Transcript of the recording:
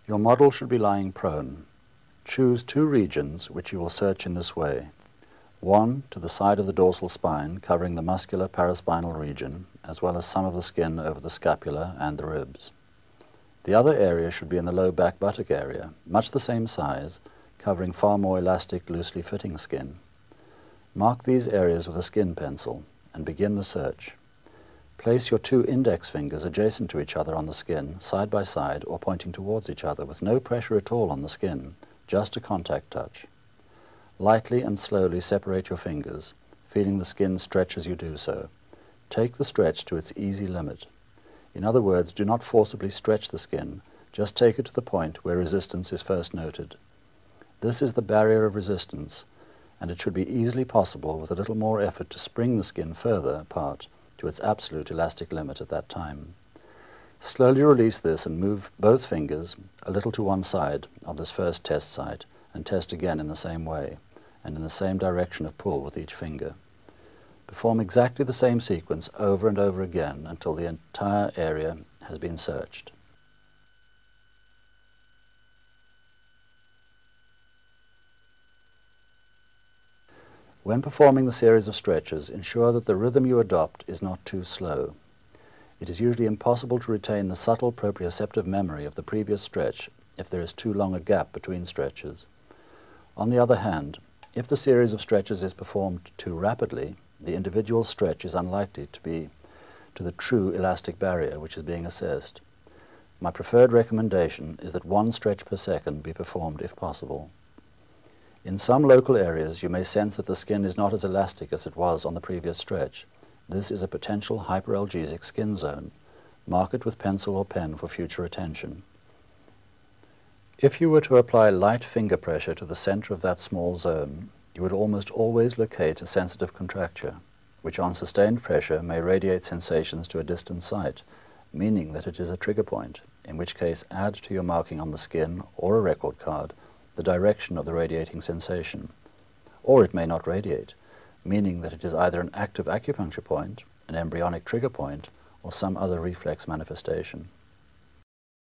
Your model should be lying prone. Choose 2 regions which you will search in this way. One to the side of the dorsal spine, covering the muscular paraspinal region, as well as some of the skin over the scapula and the ribs. The other area should be in the low back buttock area, much the same size, covering far more elastic, loosely fitting skin. Mark these areas with a skin pencil and begin the search. Place your 2 index fingers adjacent to each other on the skin, side by side or pointing towards each other with no pressure at all on the skin, just a contact touch. Lightly and slowly separate your fingers, feeling the skin stretch as you do so. Take the stretch to its easy limit. In other words, do not forcibly stretch the skin, just take it to the point where resistance is first noted. This is the barrier of resistance, and it should be easily possible with a little more effort to spring the skin further apart to its absolute elastic limit at that time. Slowly release this and move both fingers a little to one side of this first test site and test again in the same way and in the same direction of pull with each finger. Perform exactly the same sequence over and over again until the entire area has been searched. When performing the series of stretches, ensure that the rhythm you adopt is not too slow. It is usually impossible to retain the subtle proprioceptive memory of the previous stretch if there is too long a gap between stretches. On the other hand, if the series of stretches is performed too rapidly, the individual stretch is unlikely to be to the true elastic barrier which is being assessed. My preferred recommendation is that 1 stretch per second be performed if possible. In some local areas, you may sense that the skin is not as elastic as it was on the previous stretch. This is a potential hyperalgesic skin zone. Mark it with pencil or pen for future attention. If you were to apply light finger pressure to the center of that small zone, you would almost always locate a sensitive contracture, which on sustained pressure may radiate sensations to a distant site, meaning that it is a trigger point, in which case add to your marking on the skin or a record card the direction of the radiating sensation. Or it may not radiate, meaning that it is either an active acupuncture point, an embryonic trigger point, or some other reflex manifestation.